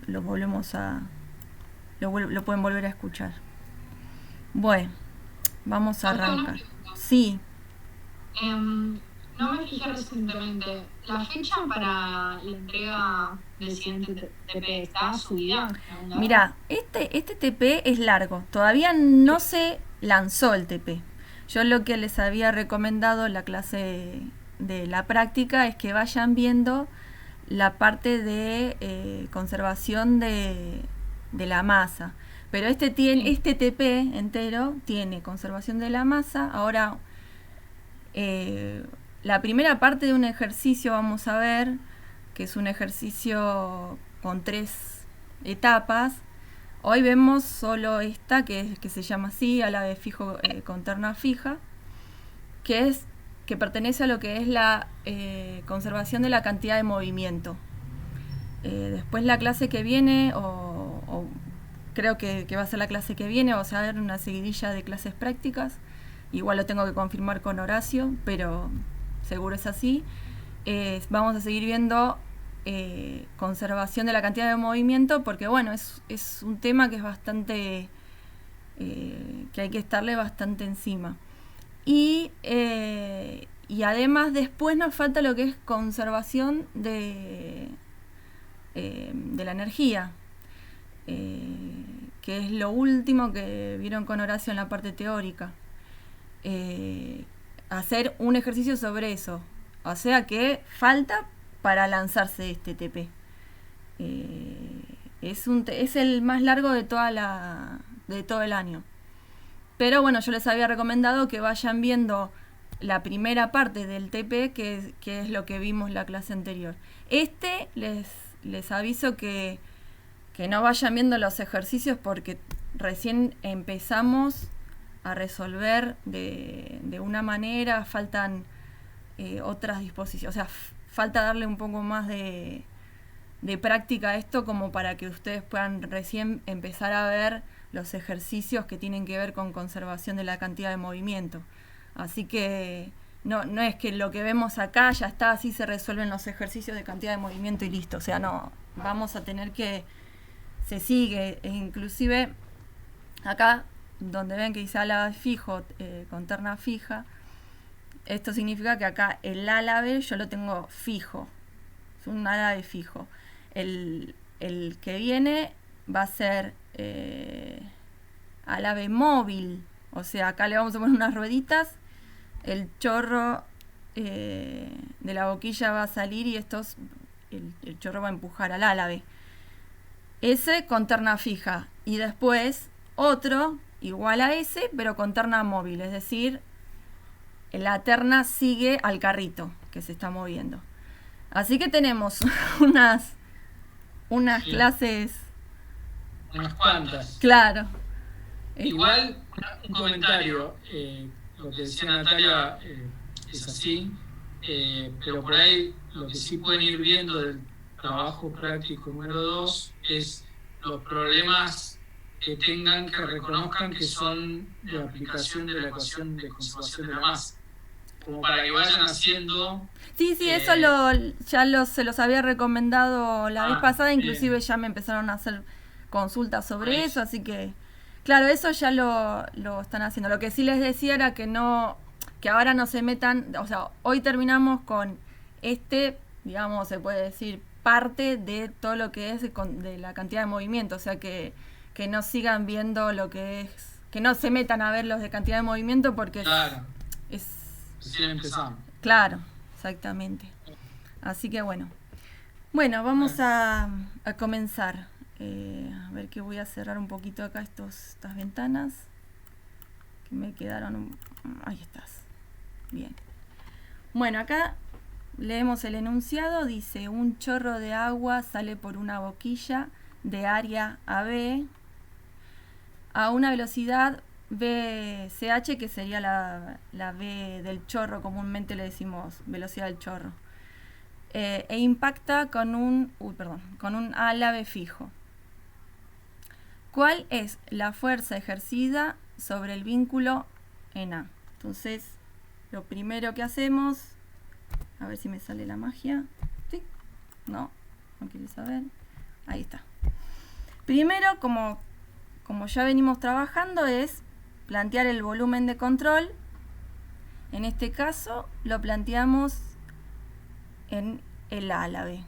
lo volvemos a... lo pueden volver a escuchar. Bueno, vamos a Marta, una arrancar. pregunta. Sí, No me fijé recientemente. ¿La fecha para la entrega del siguiente TP está subida en algún lado? mira, este TP es largo. Todavía no se lanzó el TP. Yo lo que les había recomendado en la clase de la práctica es que vayan viendo la parte de conservación de la masa. Pero Sí. este TP entero tiene conservación de la masa. Ahora, eh, la primera parte de un ejercicio vamos a ver, que es un ejercicio con 3 etapas. Hoy vemos solo esta, que se llama así, álabe fijo con terna fija, que es que pertenece a lo que es la conservación de la cantidad de movimiento. Después la clase que viene, o creo que va a ser la clase que viene, vamos a ver una seguidilla de clases prácticas. Igual lo tengo que confirmar con Horacio, pero seguro es así. Vamos a seguir viendo conservación de la cantidad de movimiento, porque bueno, es un tema que es bastante, que hay que estarle bastante encima. Y además después nos falta lo que es conservación de la energía, que es lo último que vieron con Horacio en la parte teórica. Hacer un ejercicio sobre eso. O sea que falta para lanzarse este TP. Es el más largo de todo el año. Pero bueno, yo les había recomendado que vayan viendo la primera parte del TP, que es lo que vimos la clase anterior. Les aviso que no vayan viendo los ejercicios porque recién empezamos a resolver de una manera, faltan otras disposiciones, o sea, falta darle un poco más de práctica a esto como para que ustedes puedan recién empezar a ver los ejercicios que tienen que ver con conservación de la cantidad de movimiento. Así que no es que lo que vemos acá ya está, así se resuelven los ejercicios de cantidad de movimiento y listo. O sea, no, vamos a tener que, se sigue, e inclusive acá donde ven que dice álabe fijo con terna fija, esto significa que acá el álabe yo lo tengo fijo, es un álabe fijo. El que viene va a ser álabe móvil, o sea, acá le vamos a poner unas rueditas, el chorro de la boquilla va a salir y el chorro va a empujar al álabe. Ese con terna fija y después otro igual a ese pero con terna móvil, es decir, la terna sigue al carrito que se está moviendo. Así que tenemos unas, unas Sí, clases, unas cuantas. claro. Igual, Igual, un comentario, lo que decía Natalia es así, pero por ahí lo que sí pueden ir viendo del trabajo práctico número 2 es los problemas que tengan, que reconozcan que son de aplicación de la ecuación de conservación de la masa, como para que vayan haciendo... sí, sí, eso eh, se los había recomendado la vez pasada, inclusive bien, ya me empezaron a hacer consultas sobre eso, buenísimo. así que, claro, eso ya lo están haciendo. Lo que sí les decía era que no, que ahora no se metan, o sea, hoy terminamos con digamos, se puede decir, parte de todo lo que es de la cantidad de movimiento, o sea, que no sigan viendo lo que es, que no se metan a ver los de cantidad de movimiento porque Claro, es recién empezamos. claro, exactamente. Así que bueno. Bueno, vamos Bueno, a comenzar. A ver que voy a cerrar un poquito acá estas ventanas. Que me quedaron... ahí estás. Bien. Bueno, acá leemos el enunciado. Dice, un chorro de agua sale por una boquilla de área AB a una velocidad VCH, que sería la V del chorro, comúnmente le decimos velocidad del chorro. E impacta con un álabe fijo. ¿Cuál es la fuerza ejercida sobre el vínculo en A? Entonces, lo primero que hacemos, a ver si me sale la magia. ¿Sí? No, no quiere saber. Ahí está. Primero, como ya venimos trabajando, es plantear el volumen de control. En este caso lo planteamos en el álave.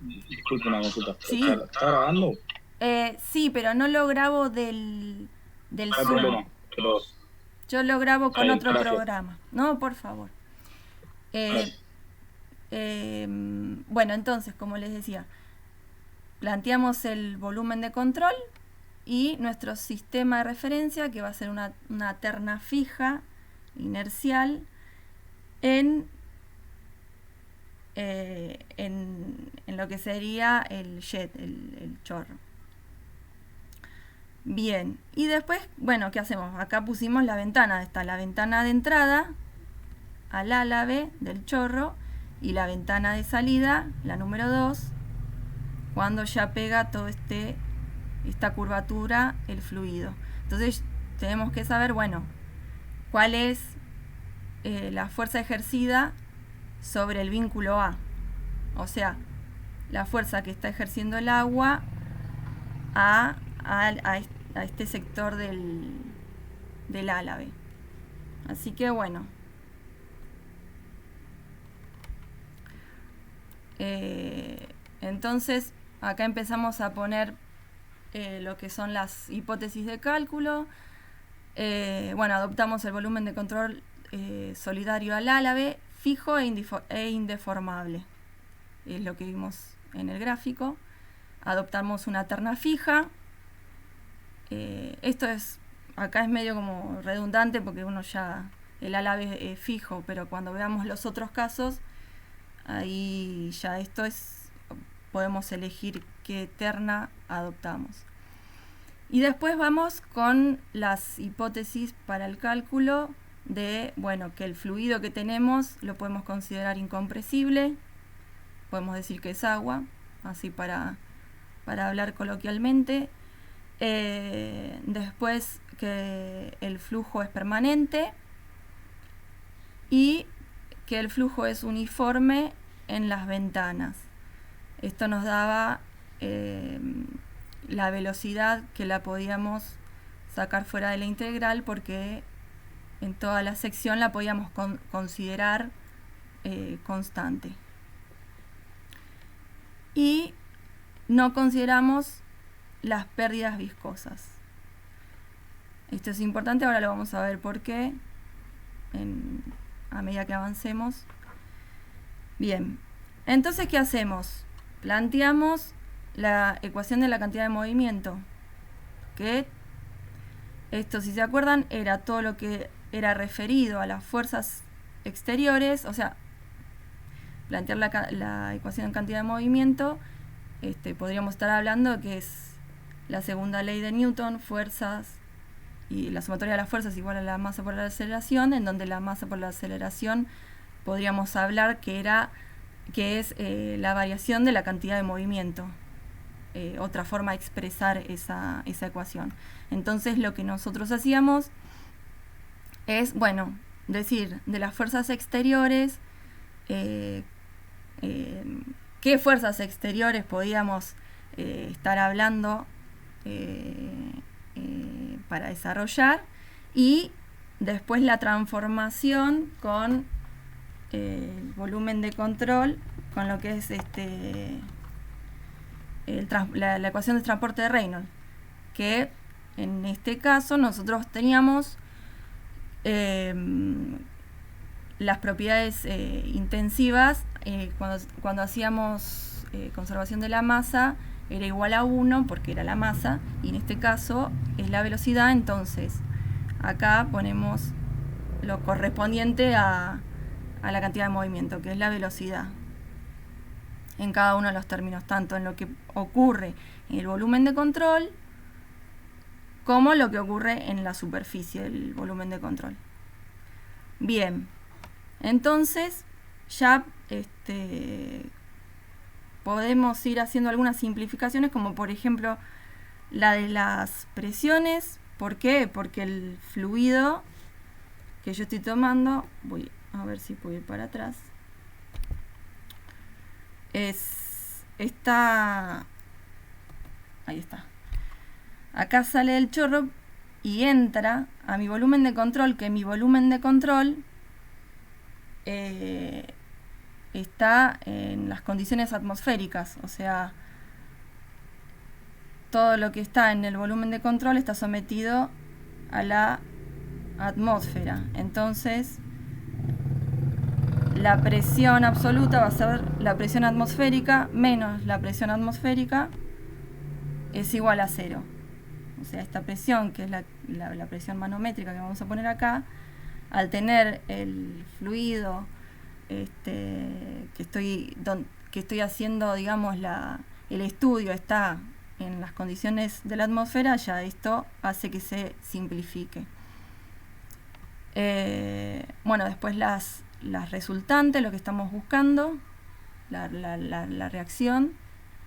Disculpe una consulta. ¿Sí? ¿Está grabando? Sí, pero no lo grabo del No hay Zoom. problema, pero... Yo lo grabo con otro gracias. programa. No, por favor. Bueno, entonces, como les decía, planteamos el volumen de control y nuestro sistema de referencia, que va a ser una terna fija, inercial, en lo que sería el jet, el chorro. Bien, y después, bueno, ¿qué hacemos? Acá pusimos la ventana, está la ventana de entrada al álave del chorro y la ventana de salida, la número 2, cuando ya pega todo esta curvatura, el fluido. Entonces tenemos que saber, bueno, cuál es la fuerza ejercida sobre el vínculo A. O sea, la fuerza que está ejerciendo el agua a este sector del álave. Así que bueno. Entonces, acá empezamos a poner lo que son las hipótesis de cálculo. Bueno, adoptamos el volumen de control solidario al álave, fijo e indeformable. Es lo que vimos en el gráfico. Adoptamos una terna fija. Esto acá es medio como redundante porque uno ya, el álave es fijo, pero cuando veamos los otros casos, ahí ya podemos elegir qué terna adoptamos. Y después vamos con las hipótesis para el cálculo de, bueno, que el fluido que tenemos lo podemos considerar incompresible, podemos decir que es agua, así para hablar coloquialmente. Después que el flujo es permanente y que el flujo es uniforme en las ventanas. Esto nos daba la velocidad, que la podíamos sacar fuera de la integral porque en toda la sección la podíamos considerar constante. Y no consideramos las pérdidas viscosas. Esto es importante, ahora lo vamos a ver por qué a medida que avancemos. Bien, entonces, ¿qué hacemos? Planteamos la ecuación de la cantidad de movimiento, que esto, si se acuerdan, era todo lo que era referido a las fuerzas exteriores, o sea, plantear la ecuación de cantidad de movimiento, podríamos estar hablando que es la segunda ley de Newton, fuerzas, y la sumatoria de las fuerzas igual a la masa por la aceleración, en donde la masa por la aceleración podríamos hablar que es la variación de la cantidad de movimiento. Otra forma de expresar esa ecuación. Entonces lo que nosotros hacíamos es, bueno, decir de las fuerzas exteriores, qué fuerzas exteriores podíamos estar hablando para desarrollar, y después la transformación con el volumen de control, con lo que es la ecuación de transporte de Reynolds, que en este caso nosotros teníamos las propiedades intensivas cuando hacíamos conservación de la masa, era igual a 1 porque era la masa, y en este caso es la velocidad. Entonces acá ponemos lo correspondiente a la cantidad de movimiento, que es la velocidad, en cada uno de los términos, tanto en lo que ocurre en el volumen de control como lo que ocurre en la superficie del volumen de control. Bien, entonces ya podemos ir haciendo algunas simplificaciones, como por ejemplo la de las presiones. ¿Por qué? Porque el fluido que yo estoy tomando, voy a ver si puedo ir para atrás, está ahí está. Acá sale el chorro y entra a mi volumen de control, que mi volumen de control está en las condiciones atmosféricas, o sea, todo lo que está en el volumen de control está sometido a la atmósfera. Entonces, la presión absoluta va a ser la presión atmosférica menos la presión atmosférica es igual a 0. O sea, esta presión, que es la presión manométrica que vamos a poner acá, al tener el fluido que estoy haciendo, digamos, el estudio está en las condiciones de la atmósfera, ya esto hace que se simplifique. Bueno, después las resultantes, lo que estamos buscando, la reacción,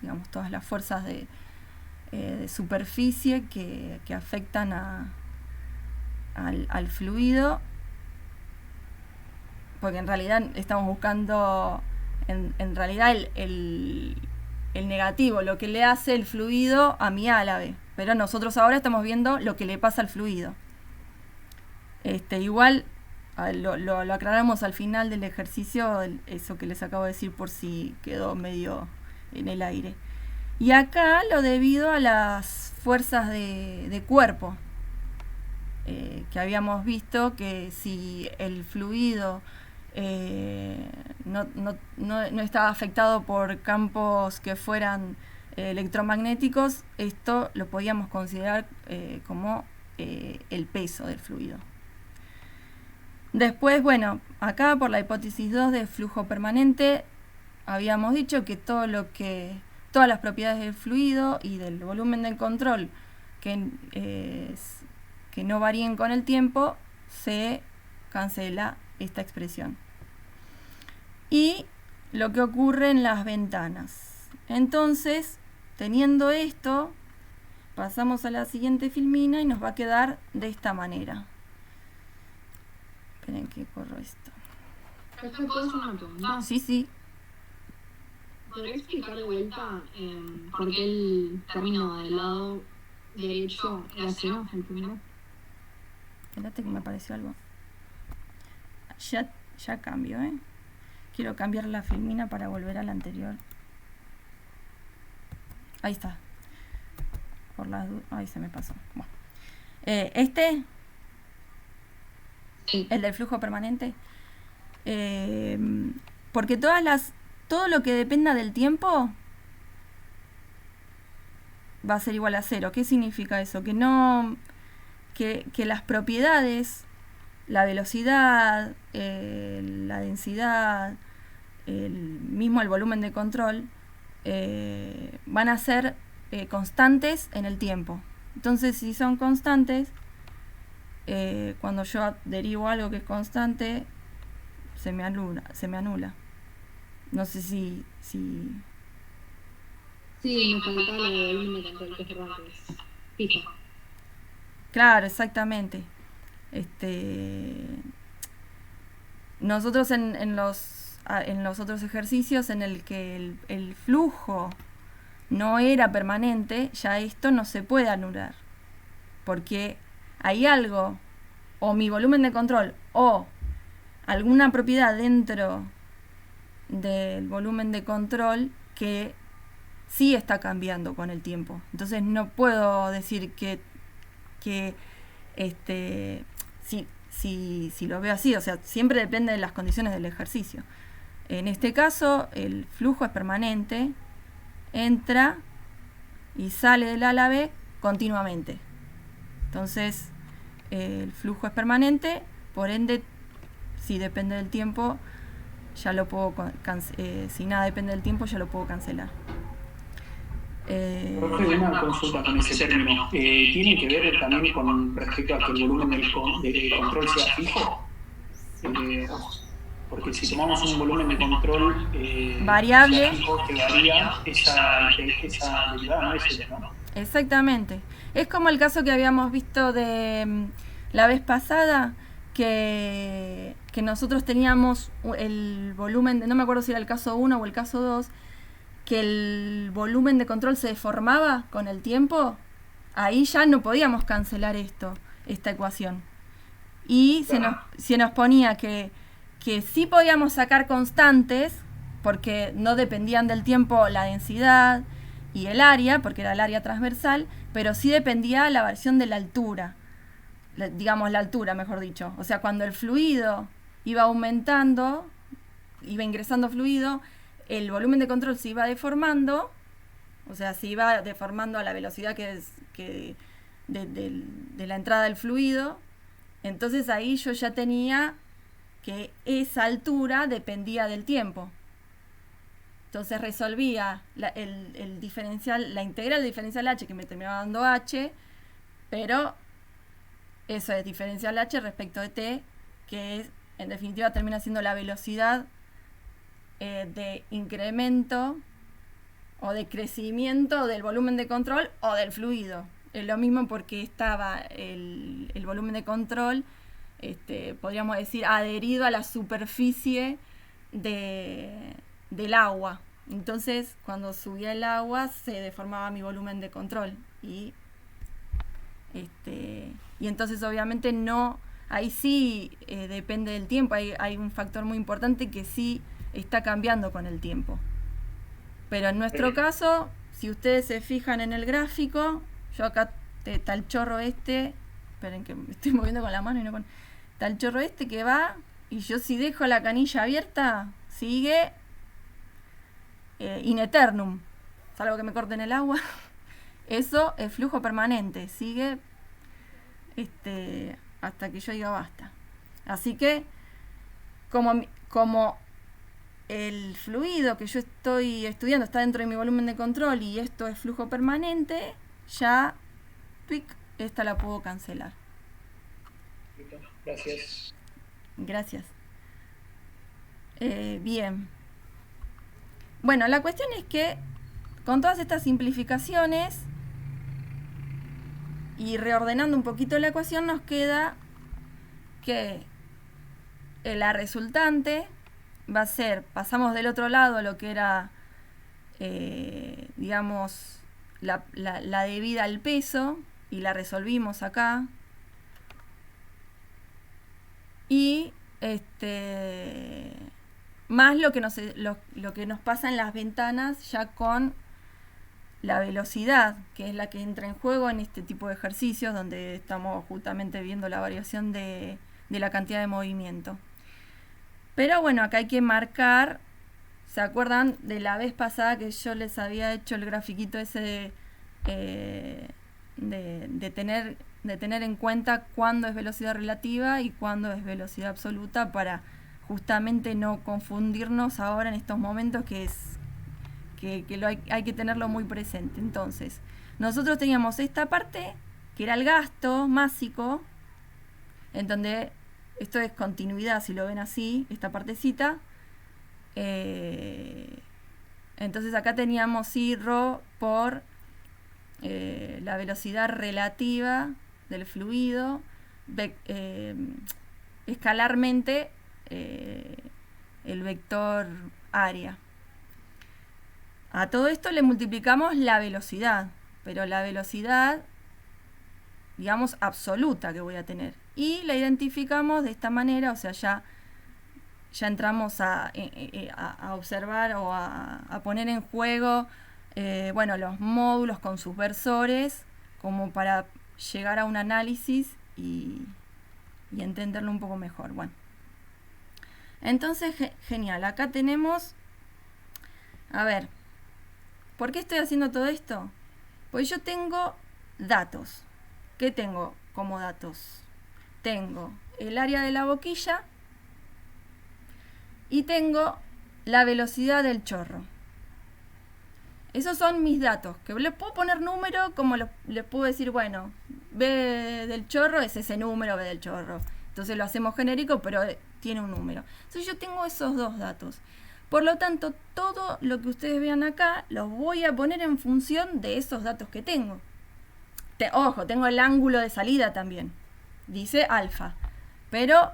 digamos, todas las fuerzas de superficie que afectan al fluido, porque en realidad estamos buscando en realidad el negativo, lo que le hace el fluido a mi álave, pero nosotros ahora estamos viendo lo que le pasa al fluido. Igual lo aclaramos al final del ejercicio, eso que les acabo de decir, por si quedó medio en el aire. Y acá lo debido a las fuerzas de cuerpo, que habíamos visto que si el fluido no estaba afectado por campos que fueran electromagnéticos, esto lo podíamos considerar como el peso del fluido. Después, bueno, acá por la hipótesis 2 de flujo permanente, habíamos dicho que todas las propiedades del fluido y del volumen de control que no varíen con el tiempo, se cancela esta expresión. Y lo que ocurre en las ventanas. Entonces, teniendo esto, pasamos a la siguiente filmina y nos va a quedar de esta manera. Esperen que corro esto. ¿Puedo hacer una pregunta? Sí. ¿Podría explicar de vuelta por qué el término del lado derecho era 0, el primero? Espérate que me apareció algo. Ya cambio, Quiero cambiar la filmina para volver a la anterior. Ahí está. Ahí se me pasó. Bueno. Sí. El del flujo permanente. Porque todo lo que dependa del tiempo va a ser igual a 0. ¿Qué significa eso? Que las propiedades, la velocidad, la densidad, el volumen de control, van a ser constantes en el tiempo. Entonces, si son constantes, cuando yo derivo algo que es constante, se me anula. No sé si... Sí, me faltaba lo del volumen de control, que es verdad que es fijo. Claro, exactamente. Nosotros en los otros ejercicios en el que el flujo no era permanente, ya esto no se puede anular, porque hay algo, o mi volumen de control, o alguna propiedad dentro del volumen de control que sí está cambiando con el tiempo. Entonces no puedo decir que si lo veo así, o sea, siempre depende de las condiciones del ejercicio. En este caso, el flujo es permanente, entra y sale del álave continuamente. Entonces, el flujo es permanente, por ende, si depende del tiempo, ya lo puedo si nada depende del tiempo, ya lo puedo cancelar. Profe, una consulta con ese término. ¿Tiene que ver también con respecto a que el volumen del control sea fijo? Porque si tomamos un volumen de control variable, fijo, que varía, esa derivada no es esa, ¿no? Exactamente. Es como el caso que habíamos visto de la vez pasada, que nosotros teníamos el volumen, no me acuerdo si era el caso 1 o el caso 2, que el volumen de control se deformaba con el tiempo, ahí ya no podíamos cancelar esta ecuación. Y se nos ponía que sí podíamos sacar constantes, porque no dependían del tiempo la densidad y el área, porque era el área transversal, pero sí dependía la variación de la altura, digamos la altura, mejor dicho. O sea, cuando el fluido iba aumentando, iba ingresando fluido, el volumen de control se iba deformando, o sea, se iba deformando a la velocidad de la entrada del fluido. Entonces ahí yo ya tenía que esa altura dependía del tiempo. Entonces resolvía el diferencial, la integral del diferencial h, que me terminaba dando h, pero eso es diferencial h respecto de t, que es, en definitiva termina siendo la velocidad de incremento o de crecimiento del volumen de control o del fluido. Es lo mismo porque estaba el volumen de control, podríamos decir, adherido a la superficie del agua. Entonces, cuando subía el agua, se deformaba mi volumen de control. Y entonces, obviamente, no. Ahí sí depende del tiempo. Hay un factor muy importante que sí está cambiando con el tiempo. Pero en nuestro caso, si ustedes se fijan en el gráfico, yo acá está el chorro esperen que me estoy moviendo con la mano y no con. Está el chorro que va, y yo si dejo la canilla abierta, sigue in eternum, salvo que me corten el agua. Eso es flujo permanente, sigue hasta que yo diga basta. Así que como el fluido que yo estoy estudiando está dentro de mi volumen de control y esto es flujo permanente, ya esta la puedo cancelar. Gracias. Gracias. Bien. Bueno, la cuestión es que con todas estas simplificaciones y reordenando un poquito la ecuación, nos queda que la resultante va a ser, pasamos del otro lado lo que era, digamos, la debida al peso, y la resolvimos acá. Y más lo que nos pasa en las ventanas ya con la velocidad, que es la que entra en juego en este tipo de ejercicios donde estamos justamente viendo la variación de la cantidad de movimiento. Pero bueno, acá hay que marcar, ¿se acuerdan de la vez pasada que yo les había hecho el grafiquito ese de tener en cuenta cuándo es velocidad relativa y cuándo es velocidad absoluta, para justamente no confundirnos ahora en estos momentos, que hay que tenerlo muy presente? Entonces, nosotros teníamos esta parte que era el gasto másico, en donde esto es continuidad, si lo ven así, esta partecita. Entonces acá teníamos ρ por la velocidad relativa del fluido, escalarmente el vector área. A todo esto le multiplicamos la velocidad, pero la velocidad, digamos, absoluta que voy a tener. Y la identificamos de esta manera, o sea, ya entramos a observar o a poner en juego los módulos con sus versores, como para llegar a un análisis y entenderlo un poco mejor. Bueno, entonces, genial. Acá tenemos, a ver, ¿por qué estoy haciendo todo esto? Pues yo tengo datos. ¿Qué tengo como datos? Tengo el área de la boquilla y tengo la velocidad del chorro. Esos son mis datos, que les puedo poner número, como les puedo decir, bueno, B del chorro es ese número, B del chorro. Entonces lo hacemos genérico, pero tiene un número. Entonces yo tengo esos dos datos. Por lo tanto, todo lo que ustedes vean acá, los voy a poner en función de esos datos que tengo. Ojo, tengo el ángulo de salida también. Dice alfa. Pero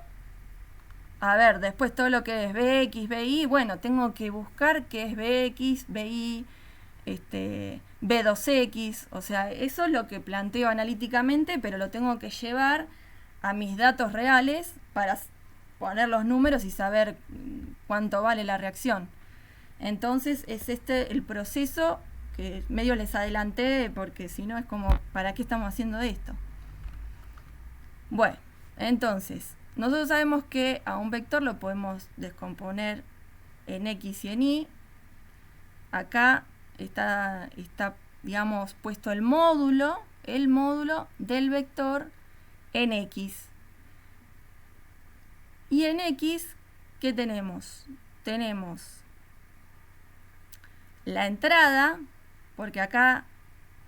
a ver, después todo lo que es Bx, Bi, bueno, tengo que buscar qué es Bx, Bi, B2X, o sea, eso es lo que planteo analíticamente, pero lo tengo que llevar a mis datos reales para poner los números y saber cuánto vale la reacción. Entonces es el proceso que medio les adelanté, porque si no es como, ¿para qué estamos haciendo esto? Bueno, entonces, nosotros sabemos que a un vector lo podemos descomponer en X y en Y. Acá está digamos, puesto el módulo del vector en X. Y en X, ¿qué tenemos? Tenemos la entrada, porque acá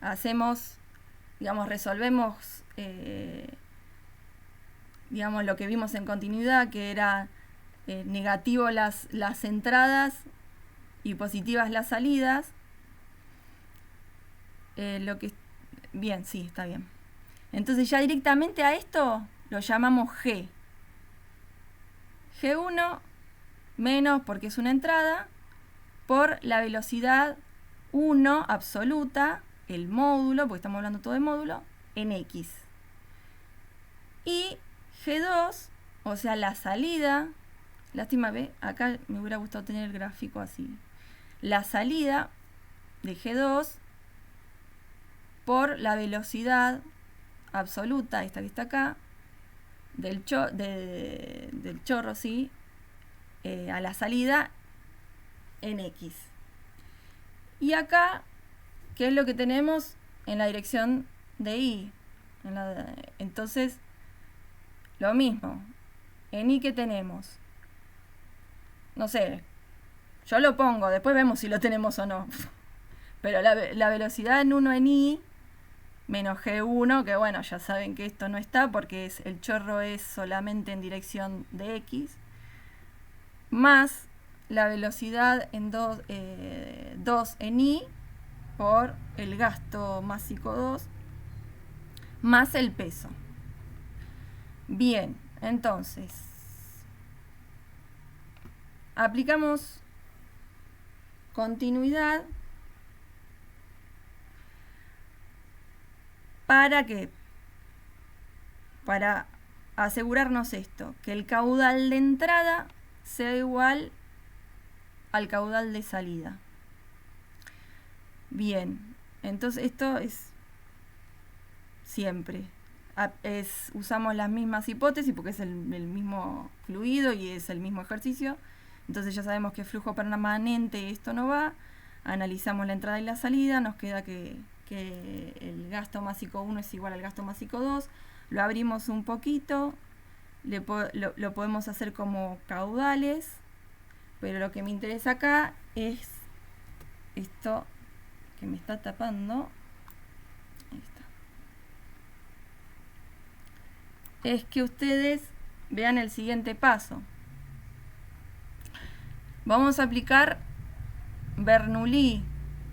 hacemos, digamos, resolvemos, digamos, lo que vimos en continuidad, que era negativo las entradas y positivas las salidas. Bien, sí, está bien. Entonces ya directamente a esto lo llamamos G. G1 menos, porque es una entrada, por la velocidad 1 absoluta, el módulo, porque estamos hablando todo de módulo, en X. Y G2, o sea, la salida, lástima, ve, acá me hubiera gustado tener el gráfico así. La salida de G2 por la velocidad absoluta, esta que está acá, del chorro, ¿sí? A la salida en X. Y acá, ¿qué es lo que tenemos en la dirección de Y? Entonces, lo mismo. En Y, ¿qué tenemos? No sé, yo lo pongo, después vemos si lo tenemos o no. Pero la velocidad en 1 en Y menos G1, que bueno, ya saben que esto no está porque el chorro es solamente en dirección de X, más la velocidad en 2 en Y por el gasto másico 2 más el peso. Bien, entonces aplicamos continuidad. ¿Para qué? Para asegurarnos esto, que el caudal de entrada sea igual al caudal de salida. Bien, entonces esto es siempre. Usamos las mismas hipótesis porque es el mismo fluido y es el mismo ejercicio. Entonces ya sabemos que flujo permanente esto no va. Analizamos la entrada y la salida, nos queda que el gasto másico 1 es igual al gasto másico 2. Lo abrimos un poquito, lo podemos hacer como caudales, pero lo que me interesa acá es esto que me está tapando. Ahí está. Es que ustedes vean el siguiente paso. Vamos a aplicar Bernoulli,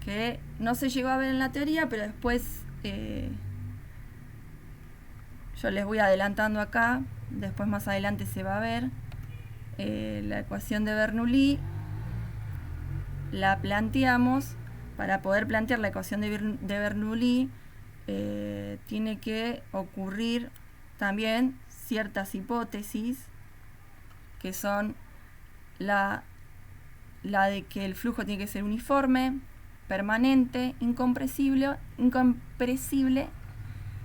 que no se llegó a ver en la teoría, pero después yo les voy adelantando acá, después más adelante se va a ver. La ecuación de Bernoulli la planteamos. Para poder plantear la ecuación de Bernoulli tiene que ocurrir también ciertas hipótesis, que son la de que el flujo tiene que ser uniforme, permanente, incompresible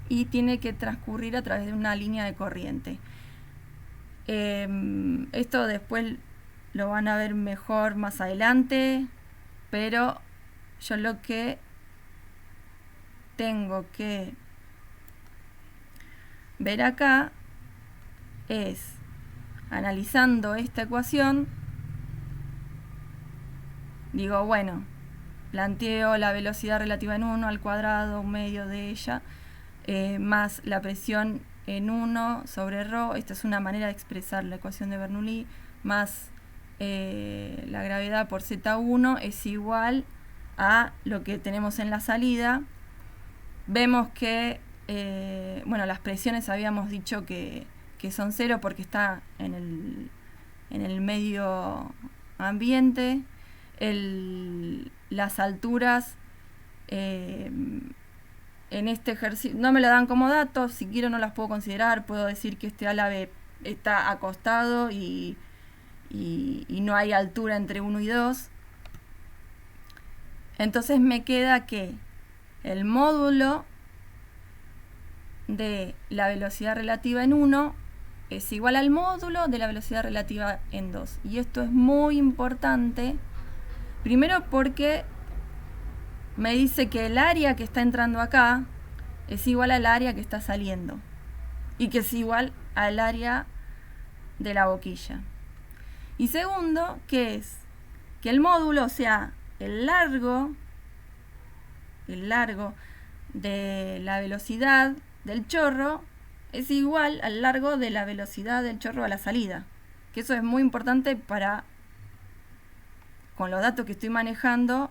y tiene que transcurrir a través de una línea de corriente. Esto después lo van a ver mejor más adelante, pero yo lo que tengo que ver acá es, analizando esta ecuación, digo, bueno, planteo la velocidad relativa en 1 al cuadrado, un medio de ella, más la presión en 1 sobre ρ. Esta es una manera de expresar la ecuación de Bernoulli, más la gravedad por Z1 es igual a lo que tenemos en la salida. Vemos que, bueno, las presiones habíamos dicho que son 0 porque está en en el medio ambiente, las alturas en este ejercicio no me lo dan como datos, si quiero no las puedo considerar, puedo decir que este árabe está acostado y no hay altura entre 1 y 2. Entonces me queda que el módulo de la velocidad relativa en 1 es igual al módulo de la velocidad relativa en 2. Y esto es muy importante, primero porque me dice que el área que está entrando acá es igual al área que está saliendo y que es igual al área de la boquilla. Y segundo, que es que el módulo, o sea, el largo de la velocidad del chorro es igual al largo de la velocidad del chorro a la salida. Que eso es muy importante para, con los datos que estoy manejando,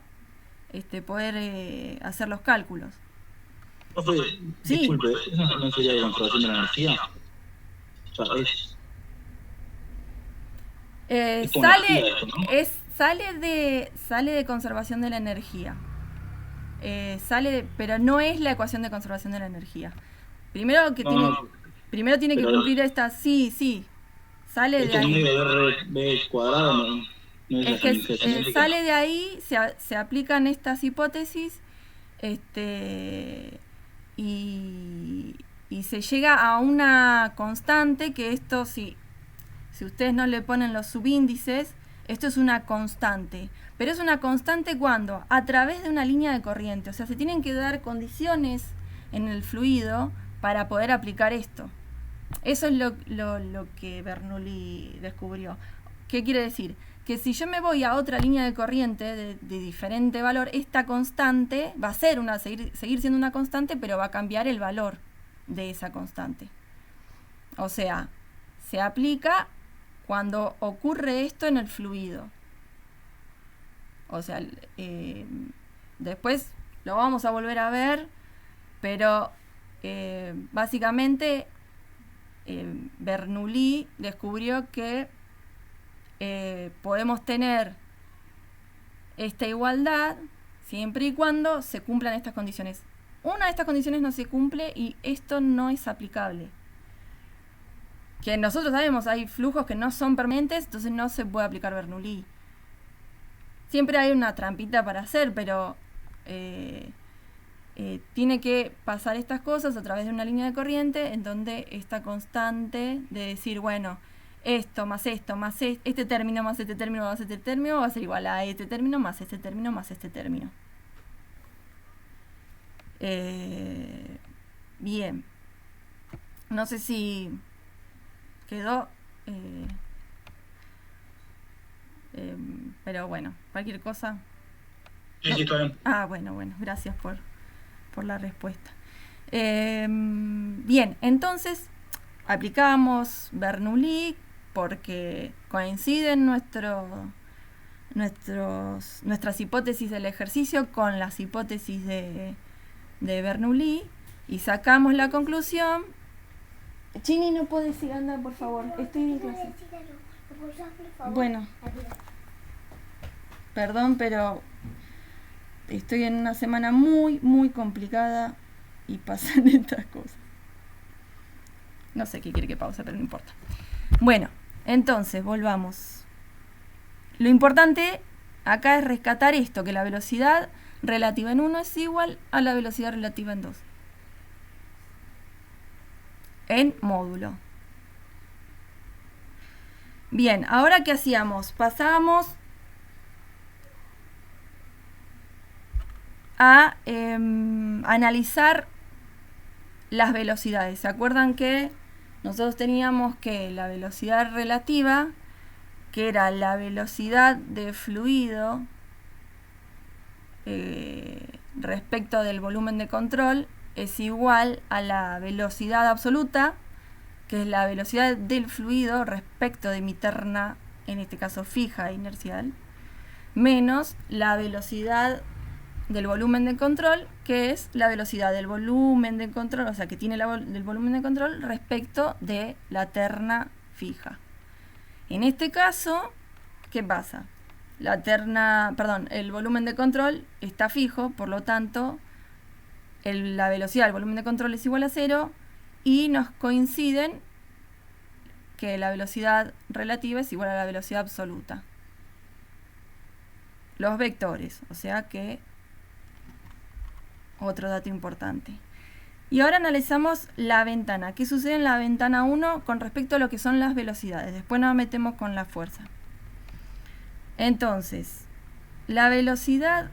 poder hacer los cálculos. Sí. Disculpe, ¿eso no sería de conservación de la energía? O sea, sale de conservación de la energía. Pero no es la ecuación de conservación de la energía. Primero tiene que cumplir esta. Sí. Sale de ahí. B cuadrado, no es que sale de ahí, se aplican estas hipótesis, y se llega a una constante que esto si ustedes no le ponen los subíndices, esto es una constante. Pero es una constante cuando a través de una línea de corriente, o sea, se tienen que dar condiciones en el fluido para poder aplicar esto. Eso es lo que Bernoulli descubrió. ¿Qué quiere decir? Que si yo me voy a otra línea de corriente de diferente valor, esta constante va a ser seguir siendo una constante, pero va a cambiar el valor de esa constante. O sea, se aplica cuando ocurre esto en el fluido. O sea, después lo vamos a volver a ver, pero básicamente Bernoulli descubrió que podemos tener esta igualdad siempre y cuando se cumplan estas condiciones. Una de estas condiciones no se cumple y esto no es aplicable. Que nosotros sabemos, hay flujos que no son permanentes, entonces no se puede aplicar Bernoulli. Siempre hay una trampita para hacer, pero tiene que pasar estas cosas a través de una línea de corriente en donde esta constante de decir, bueno, esto más este término más este término más este término va a ser igual a este término más este término más este término. Bien. No sé si quedó... pero bueno, cualquier cosa. Sí, está bien. Bueno, gracias por la respuesta. Bien, entonces aplicamos Bernoulli porque coinciden nuestras hipótesis del ejercicio con las hipótesis de Bernoulli y sacamos la conclusión. Chini, no puedes ir, anda, por favor, estoy en clase. Bueno, perdón, pero estoy en una semana muy, muy complicada y pasan estas cosas. No sé qué quiere que pause, pero no importa. Bueno, entonces, volvamos. Lo importante acá es rescatar esto, que la velocidad relativa en 1 es igual a la velocidad relativa en 2. En módulo. Bien, ahora ¿qué hacíamos? Pasábamos a analizar las velocidades. ¿Se acuerdan que nosotros teníamos que la velocidad relativa, que era la velocidad de fluido respecto del volumen de control, es igual a la velocidad absoluta, que es la velocidad del fluido respecto de mi terna, en este caso fija e inercial, menos la velocidad del volumen de control, que es la velocidad del volumen de control, o sea, que tiene del volumen de control respecto de la terna fija. En este caso, ¿qué pasa? El volumen de control está fijo, por lo tanto, la velocidad del volumen de control es igual a 0 y nos coinciden que la velocidad relativa es igual a la velocidad absoluta. Los vectores, o sea que otro dato importante. Y ahora analizamos la ventana. ¿Qué sucede en la ventana 1 con respecto a lo que son las velocidades? Después nos metemos con la fuerza. Entonces, la velocidad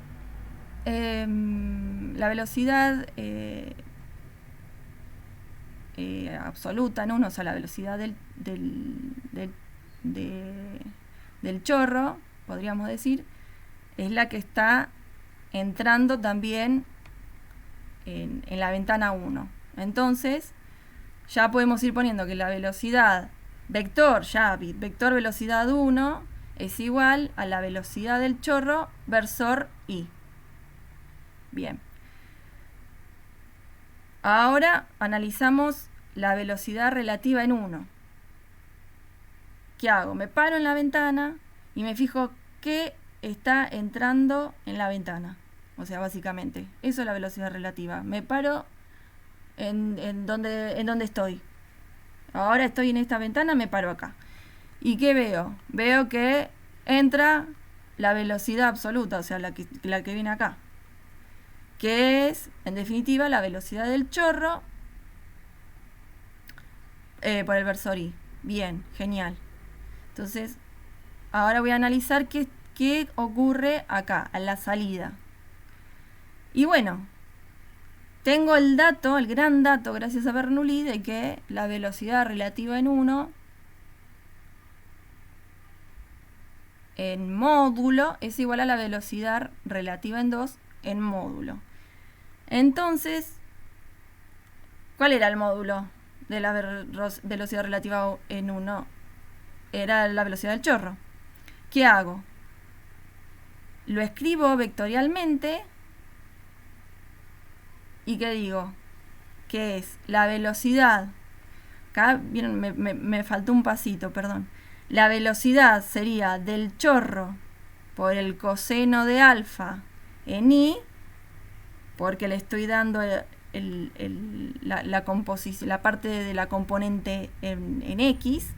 absoluta en 1, o sea, la velocidad del chorro, podríamos decir, es la que está entrando también en la ventana 1. Entonces, ya podemos ir poniendo que la velocidad vector velocidad 1 es igual a la velocidad del chorro versor I. Bien. Ahora analizamos la velocidad relativa en 1. ¿Qué hago? Me paro en la ventana y me fijo qué está entrando en la ventana. O sea, básicamente, eso es la velocidad relativa. Me paro en donde estoy. Ahora estoy en esta ventana, me paro acá. ¿Y qué veo? Veo que entra la velocidad absoluta, o sea, la que viene acá. Que es, en definitiva, la velocidad del chorro por el versor I. Bien, genial. Entonces, ahora voy a analizar qué ocurre acá, en la salida. Y bueno, tengo el gran dato, gracias a Bernoulli, de que la velocidad relativa en 1 en módulo es igual a la velocidad relativa en 2 en módulo. Entonces, ¿cuál era el módulo de la velocidad relativa en 1? Era la velocidad del chorro. ¿Qué hago? Lo escribo vectorialmente. ¿Y qué digo? Que es la velocidad. Acá vieron, me faltó un pasito, perdón. La velocidad sería del chorro por el coseno de alfa en I, porque le estoy dando la composición, la parte de la componente en X.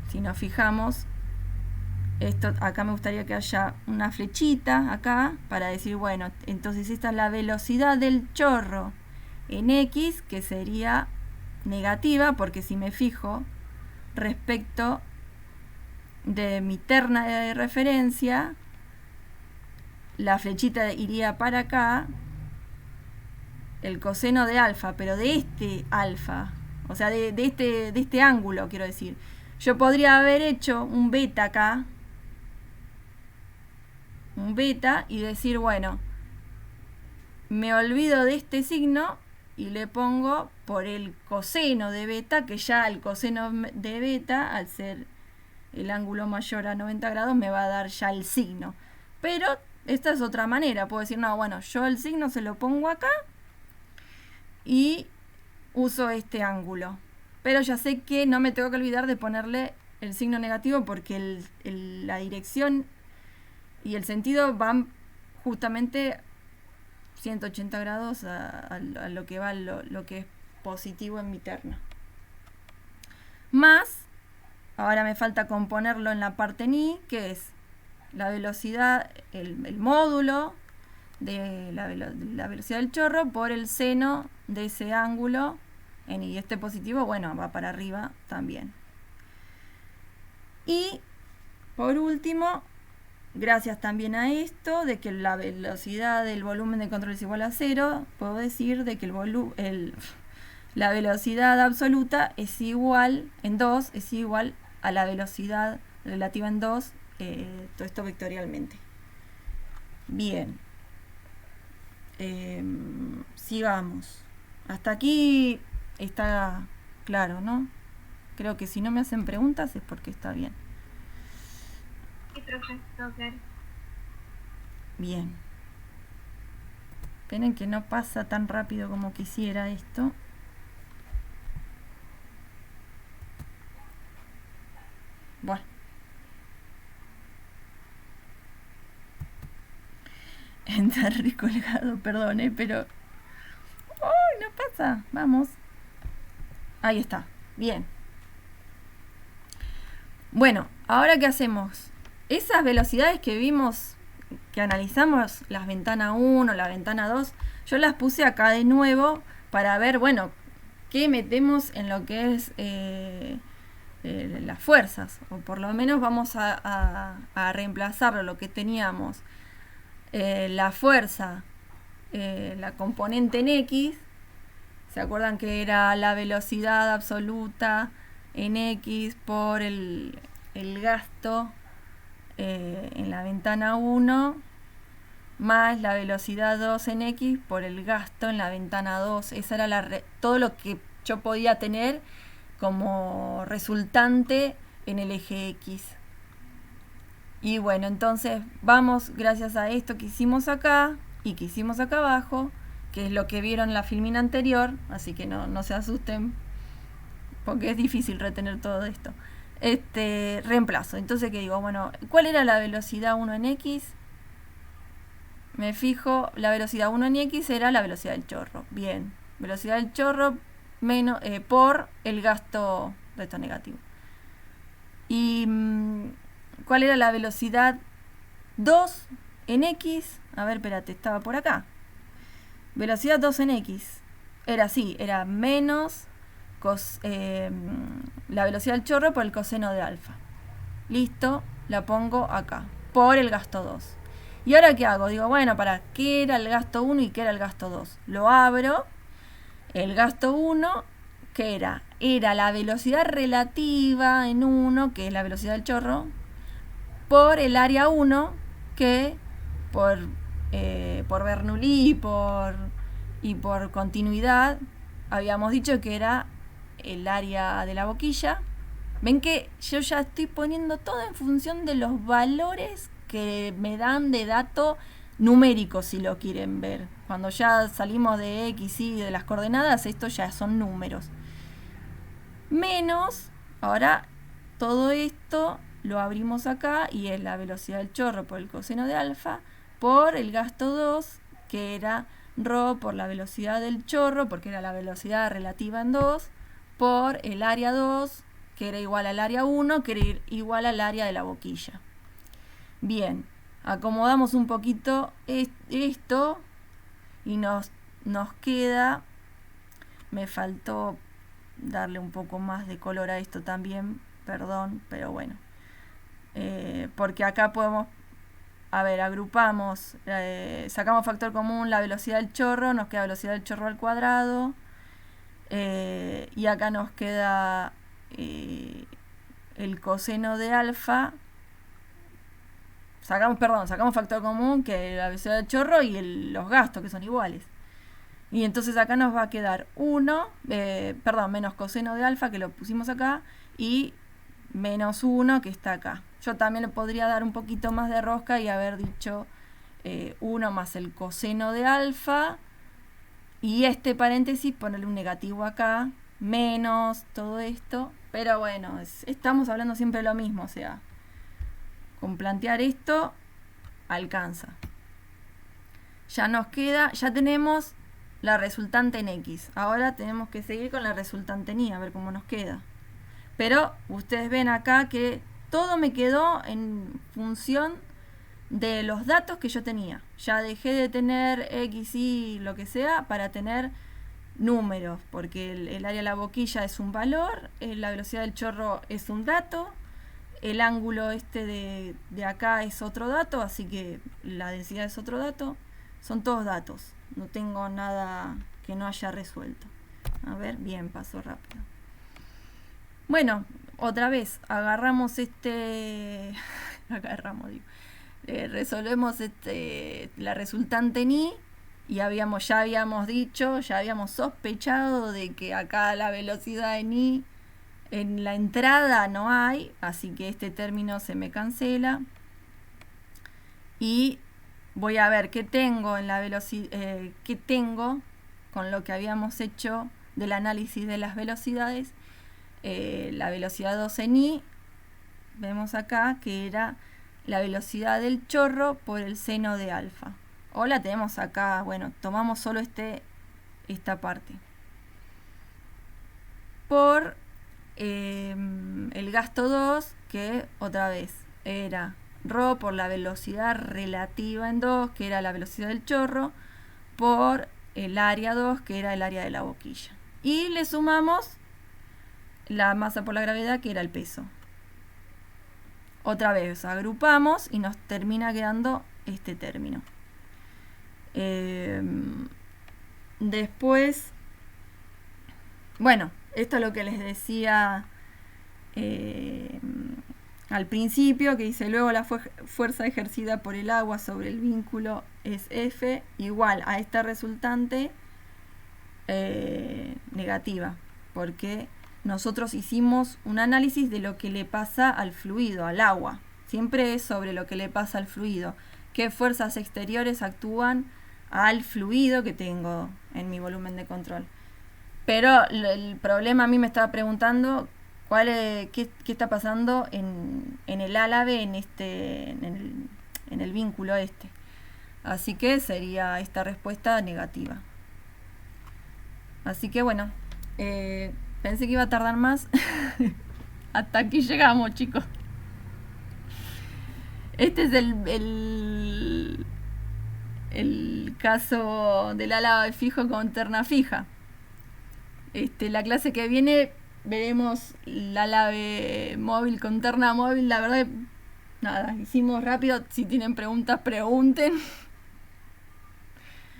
Si nos fijamos, esto acá me gustaría que haya una flechita acá para decir, bueno, entonces esta es la velocidad del chorro en X, que sería negativa, porque si me fijo respecto de mi terna de referencia, la flechita iría para acá, el coseno de alfa, pero de este alfa, o sea, de este ángulo, quiero decir. Yo podría haber hecho un beta acá, un beta, y decir, bueno, me olvido de este signo y le pongo por el coseno de beta, que ya el coseno de beta, al ser el ángulo mayor a 90 grados, me va a dar ya el signo. Pero esta es otra manera, puedo decir, no, bueno, yo el signo se lo pongo acá y uso este ángulo. Pero ya sé que no me tengo que olvidar de ponerle el signo negativo, porque la dirección y el sentido van justamente 180 grados a lo que va lo que es positivo en mi terna. Más, ahora me falta componerlo en la parte en I, que es la velocidad, el módulo de la velocidad del chorro por el seno de ese ángulo en I. Este positivo, bueno, va para arriba también. Y por último, gracias también a esto, de que la velocidad del volumen de control es igual a 0, puedo decir de que la velocidad absoluta es igual, en 2, es igual a la velocidad relativa en 2, todo esto vectorialmente. Bien. Sigamos. Hasta aquí está claro, ¿no? Creo que si no me hacen preguntas es porque está bien. Sí, profesor. Bien. Esperen que no pasa tan rápido como quisiera esto. Bueno. Está recolgado, perdón, pero... ¡Uy, no pasa! Vamos. Ahí está. Bien. Bueno, ahora ¿qué hacemos? Esas velocidades que vimos, que analizamos, las ventana 1, la ventana 2, yo las puse acá de nuevo para ver, bueno, qué metemos en lo que es las fuerzas. O por lo menos vamos a reemplazarlo, lo que teníamos. La fuerza, la componente en X, ¿se acuerdan que era la velocidad absoluta en X por el gasto en la ventana 1 más la velocidad 2 en X por el gasto en la ventana 2? Esa era todo lo que yo podía tener como resultante en el eje X. Y bueno, entonces vamos, gracias a esto que hicimos acá y que hicimos acá abajo, que es lo que vieron en la filmina anterior, así que no se asusten, porque es difícil retener todo esto. Reemplazo. Entonces, ¿qué digo? Bueno, ¿cuál era la velocidad 1 en X? Me fijo, la velocidad 1 en X era la velocidad del chorro. Bien, velocidad del chorro menos, por el gasto de esto negativo. Y... ¿cuál era la velocidad 2 en X? A ver, espérate, estaba por acá. Velocidad 2 en X. Era así, era menos la velocidad del chorro por el coseno de alfa. Listo, la pongo acá, por el gasto 2. ¿Y ahora qué hago? Digo, bueno, ¿qué era el gasto 1 y qué era el gasto 2? Lo abro. El gasto 1, ¿qué era? Era la velocidad relativa en 1, que es la velocidad del chorro, por el área 1, que por Bernoulli y por continuidad habíamos dicho que era el área de la boquilla. Ven que yo ya estoy poniendo todo en función de los valores que me dan de dato numérico, si lo quieren ver. Cuando ya salimos de X, Y, de las coordenadas, esto ya son números. Menos, ahora todo esto lo abrimos acá y es la velocidad del chorro por el coseno de alfa por el gasto 2, que era ρ por la velocidad del chorro, porque era la velocidad relativa en 2, por el área 2, que era igual al área 1, que era igual al área de la boquilla. Bien, acomodamos un poquito esto y nos queda, me faltó darle un poco más de color a esto también, perdón, pero bueno. Porque acá podemos, agrupamos, sacamos factor común la velocidad del chorro, nos queda velocidad del chorro al cuadrado, y acá nos queda el coseno de alfa. Sacamos factor común, que es la velocidad del chorro, y los gastos, que son iguales. Y entonces acá nos va a quedar menos coseno de alfa, que lo pusimos acá, y menos 1, que está acá. Yo también le podría dar un poquito más de rosca y haber dicho 1 más el coseno de alfa, y paréntesis, ponerle un negativo acá, menos todo esto. Pero bueno, estamos hablando siempre de lo mismo, o sea, con plantear esto alcanza. Ya nos queda, ya tenemos la resultante en X. Ahora tenemos que seguir con la resultante en Y, a ver cómo nos queda. Pero ustedes ven acá que todo me quedó en función de los datos que yo tenía. Ya dejé de tener X, Y, lo que sea, para tener números, porque el área de la boquilla es un valor, la velocidad del chorro es un dato, el ángulo de acá es otro dato, así que la densidad es otro dato. Son todos datos, no tengo nada que no haya resuelto. A ver, bien, paso rápido. Bueno, otra vez, agarramos resolvemos la resultante en Y, y ya habíamos sospechado de que acá la velocidad en Y, en la entrada no hay, así que este término se me cancela. Y voy a ver qué tengo en la velocidad, qué tengo con lo que habíamos hecho del análisis de las velocidades. La velocidad 2 en Y vemos acá que era la velocidad del chorro por el seno de alfa. O la tenemos acá, bueno, tomamos solo esta parte. Por el gasto 2, que otra vez era ρ por la velocidad relativa en 2, que era la velocidad del chorro, por el área 2, que era el área de la boquilla. Y le sumamos la masa por la gravedad, que era el peso. Otra vez agrupamos y nos termina quedando este término. Después, bueno, esto es lo que les decía al principio, que dice: luego la fuerza ejercida por el agua sobre el vínculo es F, igual a esta resultante negativa, porque nosotros hicimos un análisis de lo que le pasa al fluido, al agua. Siempre es sobre lo que le pasa al fluido. ¿Qué fuerzas exteriores actúan al fluido que tengo en mi volumen de control? Pero el problema, a mí me estaba preguntando qué está pasando en el álave, en el vínculo este. Así que sería esta respuesta negativa. Así que bueno, pensé que iba a tardar más. Hasta aquí llegamos, chicos. Este es el caso del álave fijo con terna fija. La clase que viene veremos el álave móvil con terna móvil. La verdad, nada, hicimos rápido. Si tienen preguntas, pregunten.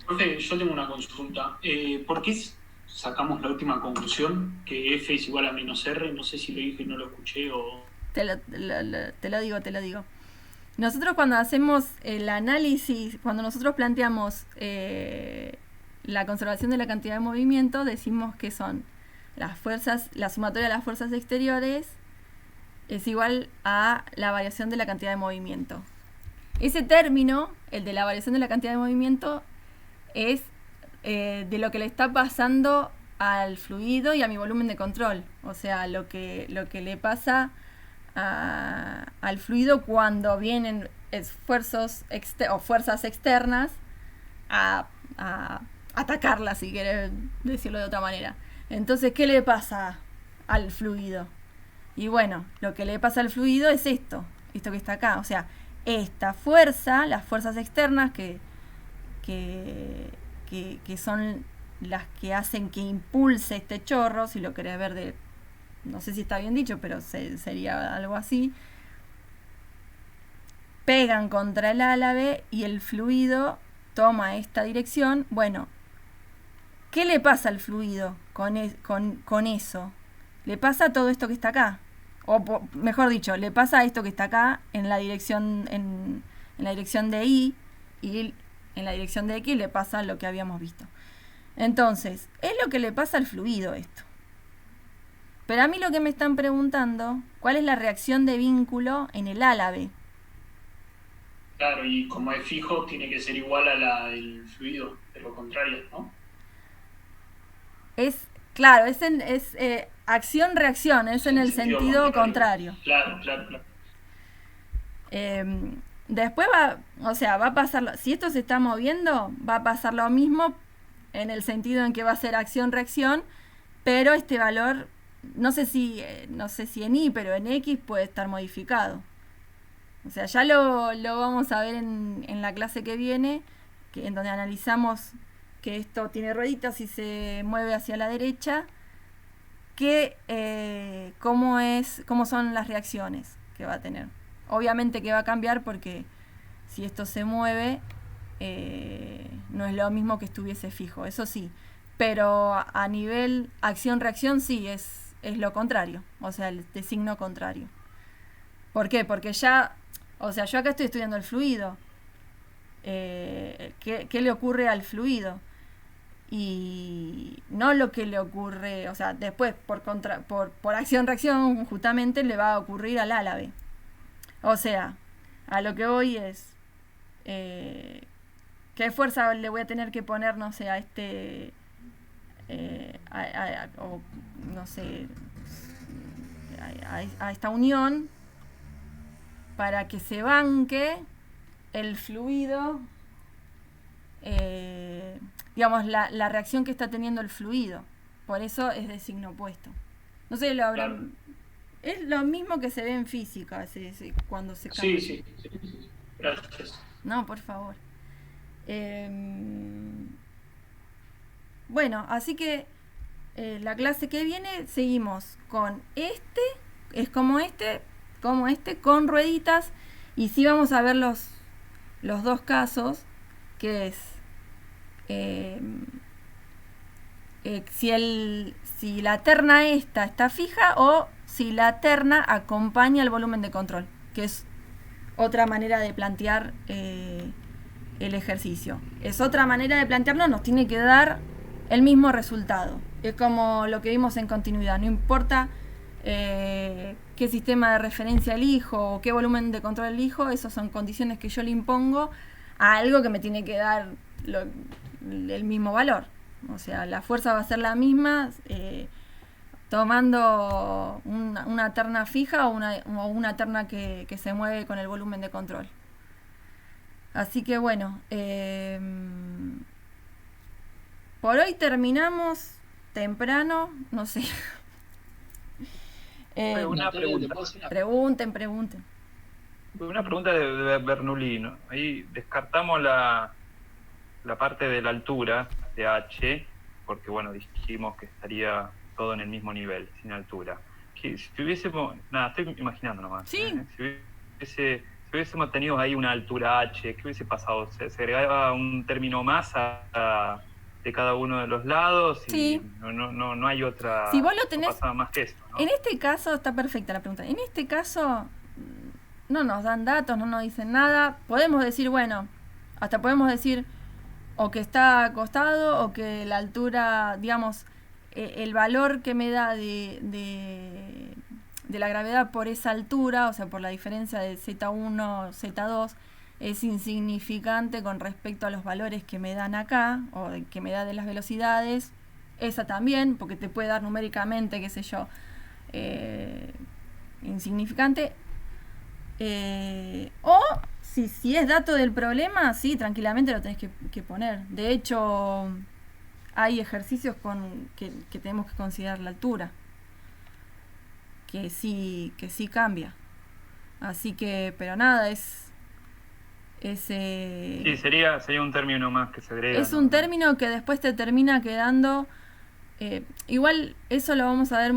Profe, yo tengo una consulta. ¿Por qué sacamos la última conclusión, que F es igual a menos R? No sé si lo dije y no lo escuché o... Te lo digo. Nosotros cuando hacemos el análisis, cuando nosotros planteamos la conservación de la cantidad de movimiento, decimos que son las fuerzas, la sumatoria de las fuerzas exteriores es igual a la variación de la cantidad de movimiento. Ese término, el de la variación de la cantidad de movimiento, es de lo que le está pasando al fluido y a mi volumen de control. O sea, lo que le pasa al fluido cuando vienen fuerzas externas a atacarla, si querés decirlo de otra manera. Entonces, ¿qué le pasa al fluido? Y bueno, lo que le pasa al fluido es esto que está acá. O sea, esta fuerza, las fuerzas externas que son las que hacen que impulse este chorro, si lo querés ver no sé si está bien dicho, pero sería algo así, pegan contra el álave y el fluido toma esta dirección. Bueno, ¿qué le pasa al fluido con eso? Le pasa todo esto que está acá, o mejor dicho, le pasa esto que está acá en la dirección en la dirección de Y, y en la dirección de X le pasa lo que habíamos visto. Entonces, es lo que le pasa al fluido esto. Pero a mí lo que me están preguntando, ¿cuál es la reacción de vínculo en el álave? Claro, y como es fijo, tiene que ser igual a la del fluido, de lo contrario, ¿no? Claro, es acción-reacción, es en el sentido contrario. Claro. Después va a pasar, si esto se está moviendo, va a pasar lo mismo en el sentido en que va a ser acción-reacción, pero este valor, no sé si en Y, pero en X puede estar modificado. O sea, ya lo vamos a ver en la clase que viene, en donde analizamos que esto tiene rueditas y se mueve hacia la derecha, cómo son las reacciones que va a tener. Obviamente que va a cambiar porque si esto se mueve, no es lo mismo que estuviese fijo, eso sí. Pero a nivel acción-reacción sí, es lo contrario, o sea, el de signo contrario. ¿Por qué? Porque yo acá estoy estudiando el fluido. ¿Qué le ocurre al fluido? Y no lo que le ocurre, o sea, después por acción-reacción justamente le va a ocurrir al álave. O sea, a lo que voy es qué fuerza le voy a tener que poner, no sé, a esta unión para que se banque el fluido, digamos, la reacción que está teniendo el fluido. Por eso es de signo opuesto. No sé, lo habrán... Claro. Es lo mismo que se ve en física, cuando se cambia. Sí. Gracias. No, por favor. Bueno, así que la clase que viene seguimos con es como este, con rueditas, y sí vamos a ver los dos casos, que es si la terna esta está fija o si la terna acompaña el volumen de control, que es otra manera de plantear el ejercicio. Es otra manera de plantearlo, nos tiene que dar el mismo resultado. Es como lo que vimos en continuidad, no importa qué sistema de referencia elijo o qué volumen de control elijo, esas son condiciones que yo le impongo a algo que me tiene que dar el mismo valor. O sea, la fuerza va a ser la misma tomando una terna fija o una terna que se mueve con el volumen de control. Así que bueno, por hoy terminamos temprano, no sé. Una pregunta. Pregunten. Una pregunta de Bernoulli, ¿no? Ahí descartamos la parte de la altura de H, porque bueno, dijimos que estaría todo en el mismo nivel, sin altura. Que si hubiésemos, nada, estoy imaginando nomás. Sí. Si hubiésemos tenido ahí una altura H, ¿qué hubiese pasado? ¿Se agregaba un término más de cada uno de los lados? Y sí. No hay otra. Si vos lo tenés, no pasaba más que esto, ¿no? En este caso, está perfecta la pregunta. En este caso, no nos dan datos, no nos dicen nada. Podemos decir, bueno, hasta podemos decir o que está acostado o que la altura, digamos, el valor que me da de la gravedad por esa altura, o sea, por la diferencia de Z1, Z2, es insignificante con respecto a los valores que me dan acá, o que me da de las velocidades. Esa también, porque te puede dar numéricamente, qué sé yo, insignificante. O si es dato del problema, sí, tranquilamente lo tenés que poner. De hecho, hay ejercicios que tenemos que considerar la altura, que sí cambia. Así que, pero nada, sí, sería un término más que se agrega. Es un término que después te termina quedando. Igual eso lo vamos a ver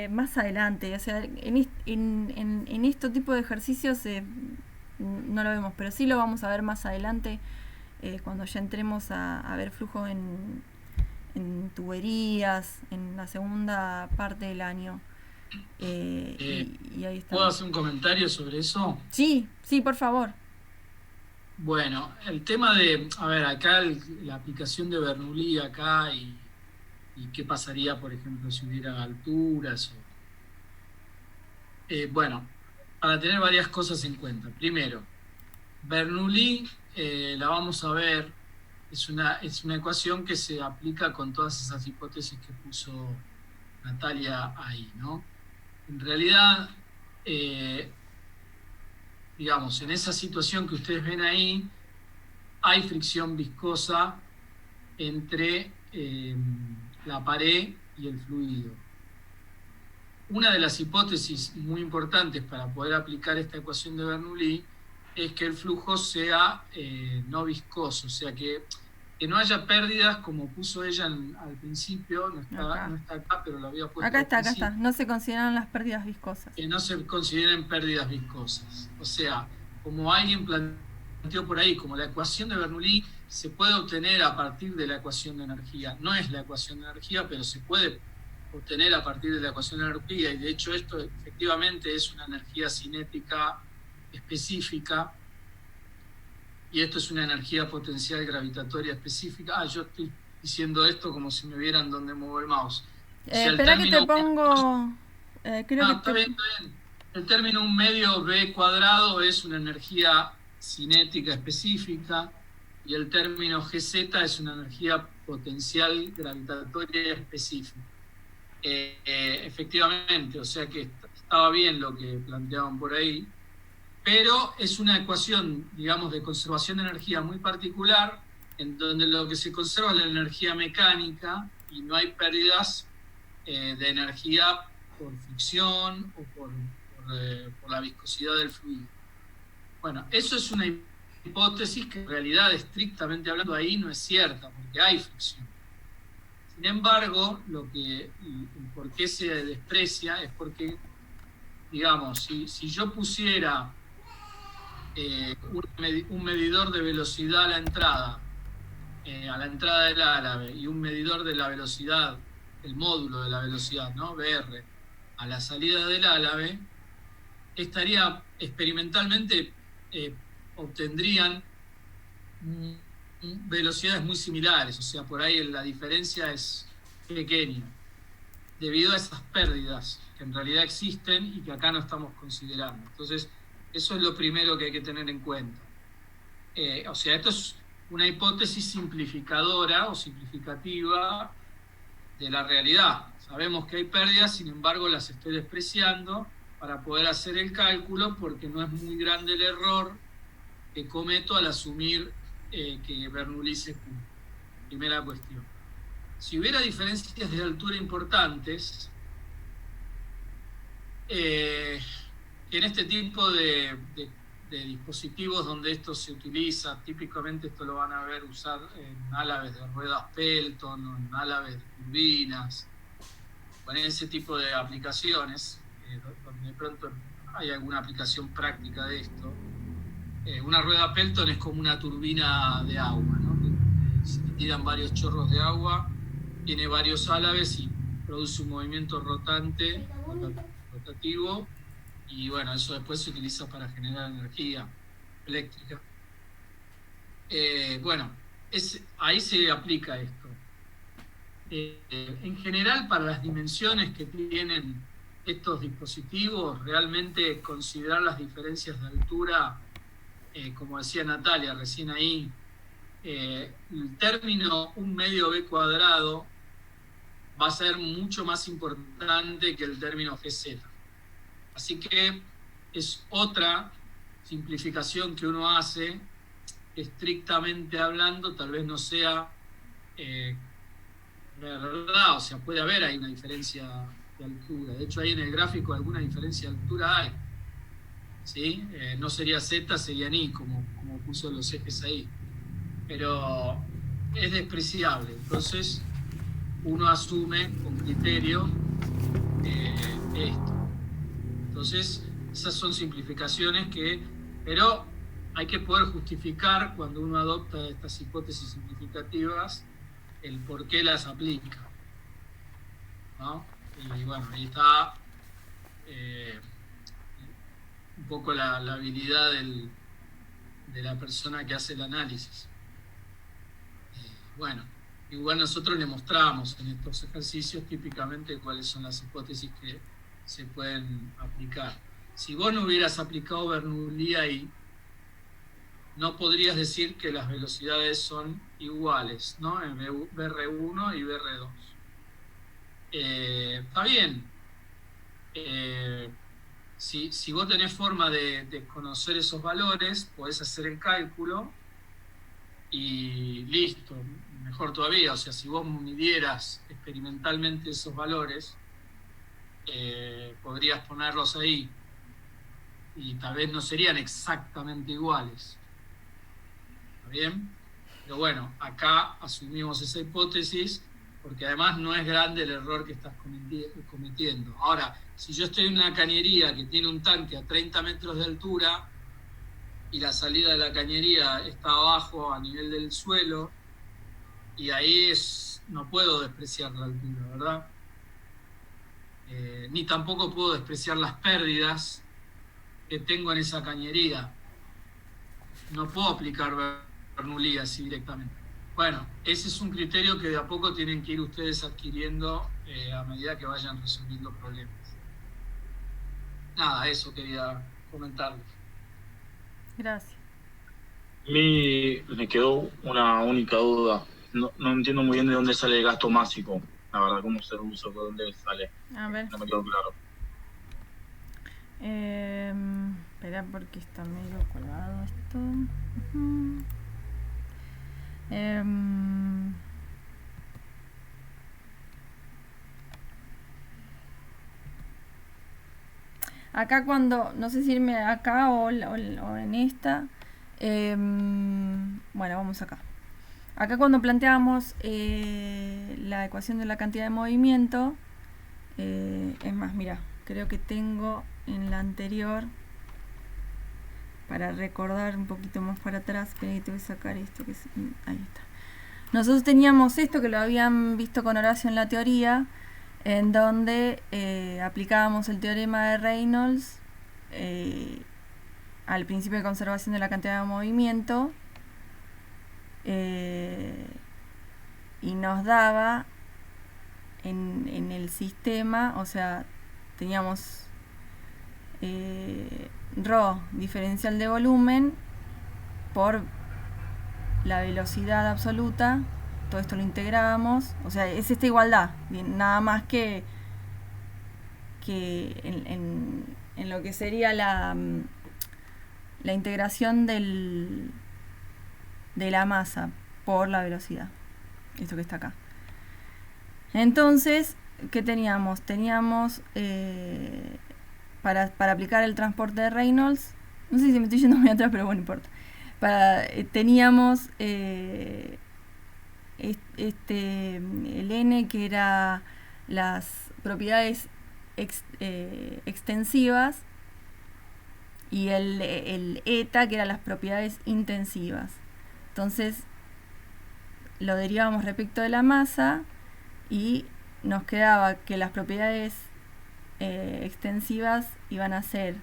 más adelante. O sea, en este tipo de ejercicios no lo vemos, pero sí lo vamos a ver más adelante cuando ya entremos a ver flujo en tuberías, en la segunda parte del año. Y ahí está. ¿Puedo hacer un comentario sobre eso? Sí, por favor. Bueno, el tema de, a ver, acá la aplicación de Bernoulli acá y qué pasaría, por ejemplo, si hubiera alturas. Bueno, para tener varias cosas en cuenta. Primero, Bernoulli, la vamos a ver, es una ecuación que se aplica con todas esas hipótesis que puso Natalia ahí, ¿no? En realidad, digamos, en esa situación que ustedes ven ahí, hay fricción viscosa entre la pared y el fluido. Una de las hipótesis muy importantes para poder aplicar esta ecuación de Bernoulli es que el flujo sea no viscoso, o sea que no haya pérdidas, como puso ella al principio, no está acá, pero lo había puesto acá está, no se consideran las pérdidas viscosas. Que no se consideren pérdidas viscosas. O sea, como alguien planteó por ahí, como la ecuación de Bernoulli se puede obtener a partir de la ecuación de energía. No es la ecuación de energía, pero se puede obtener a partir de la ecuación de energía, y de hecho esto efectivamente es una energía cinética específica, y esto es una energía potencial gravitatoria específica. Yo estoy diciendo esto como si me vieran dónde muevo el mouse. O sea, espera que te pongo... está bien. El término 1 medio B cuadrado es una energía cinética específica, y el término GZ es una energía potencial gravitatoria específica. Efectivamente, o sea que estaba bien lo que planteaban por ahí. pero es una ecuación, digamos, de conservación de energía muy particular, en donde lo que se conserva es la energía mecánica y no hay pérdidas de energía por fricción o por la viscosidad del fluido. Bueno, eso es una hipótesis que en realidad, estrictamente hablando, ahí no es cierta, porque hay fricción. Sin embargo, el por qué se desprecia es porque, digamos, si yo pusiera un medidor de velocidad a la entrada del árabe, y un medidor de la velocidad, el módulo de la velocidad, ¿no? VR, a la salida del árabe, estaría experimentalmente, obtendrían velocidades muy similares, o sea, por ahí la diferencia es pequeña, debido a esas pérdidas que en realidad existen y que acá no estamos considerando. Entonces, eso es lo primero que hay que tener en cuenta. O sea, esto es una hipótesis simplificadora o simplificativa de la realidad. Sabemos que hay pérdidas, sin embargo las estoy despreciando para poder hacer el cálculo, porque no es muy grande el error que cometo al asumir que Bernoulli se cumple. Primera cuestión. Si hubiera diferencias de altura importantes, en este tipo de dispositivos donde esto se utiliza, típicamente esto lo van a ver usar en álabes de ruedas Pelton o en álabes de turbinas, o en ese tipo de aplicaciones, donde de pronto hay alguna aplicación práctica de esto. Una rueda Pelton es como una turbina de agua, ¿no? Se tiran varios chorros de agua, tiene varios álabes y produce un movimiento rotativo, y bueno, eso después se utiliza para generar energía eléctrica. Bueno, ahí se aplica esto. En general, para las dimensiones que tienen estos dispositivos, realmente considerar las diferencias de altura, como decía Natalia recién ahí, el término 1 medio b cuadrado va a ser mucho más importante que el término GZ. Así que es otra simplificación que uno hace, estrictamente hablando, tal vez no sea verdad, o sea, puede haber ahí una diferencia de altura. De hecho, ahí en el gráfico alguna diferencia de altura hay. ¿Sí? No sería Z, sería ni, como puso los ejes ahí. Pero es despreciable. Entonces, uno asume con criterio esto. Entonces, esas son simplificaciones pero hay que poder justificar, cuando uno adopta estas hipótesis simplificativas, el por qué las aplica, ¿no? Y bueno, ahí está un poco la habilidad de la persona que hace el análisis. Bueno, igual nosotros le mostramos en estos ejercicios típicamente cuáles son las hipótesis que se pueden aplicar. Si vos no hubieras aplicado Bernoulli ahí, no podrías decir que las velocidades son iguales, ¿no? En BR1 y BR2. Está bien. Si vos tenés forma de conocer esos valores, podés hacer el cálculo y listo. Mejor todavía, o sea, si vos midieras experimentalmente esos valores, podrías ponerlos ahí y tal vez no serían exactamente iguales. ¿Está bien? Pero bueno, acá asumimos esa hipótesis porque además no es grande el error que estás cometiendo. Ahora, si yo estoy en una cañería que tiene un tanque a 30 metros de altura y la salida de la cañería está abajo a nivel del suelo, y ahí no puedo despreciar la altura, ¿verdad? Ni tampoco puedo despreciar las pérdidas que tengo en esa cañería. No puedo aplicar Bernoulli así directamente. Bueno, ese es un criterio que de a poco tienen que ir ustedes adquiriendo a medida que vayan resolviendo problemas. Nada, eso quería comentarles. Gracias. A mí me quedó una única duda. No entiendo muy bien de dónde sale el gasto másico. La verdad, cómo se usa, por dónde sale. A ver. No me quedó claro. Espera porque está medio colgado esto. Ujú. Acá cuando, no sé si irme acá o en esta. Bueno, vamos acá. Acá cuando planteamos la ecuación de la cantidad de movimiento, es más, mira, creo que tengo en la anterior, para recordar un poquito más para atrás, espera que te voy a sacar esto, que ahí está. Nosotros teníamos esto que lo habían visto con Horacio en la teoría, en donde aplicábamos el teorema de Reynolds al principio de conservación de la cantidad de movimiento, y nos daba en el sistema, o sea, teníamos ρ diferencial de volumen por la velocidad absoluta, todo esto lo integrábamos, o sea, es esta igualdad, bien, nada más que en lo que sería la integración de la masa por la velocidad, esto que está acá. Entonces, ¿qué teníamos? Teníamos para aplicar el transporte de Reynolds, no sé si me estoy yendo muy atrás, pero bueno, no importa. Teníamos el n, que era las propiedades extensivas, y el eta, que eran las propiedades intensivas. Entonces lo derivamos respecto de la masa y nos quedaba que las propiedades extensivas iban a ser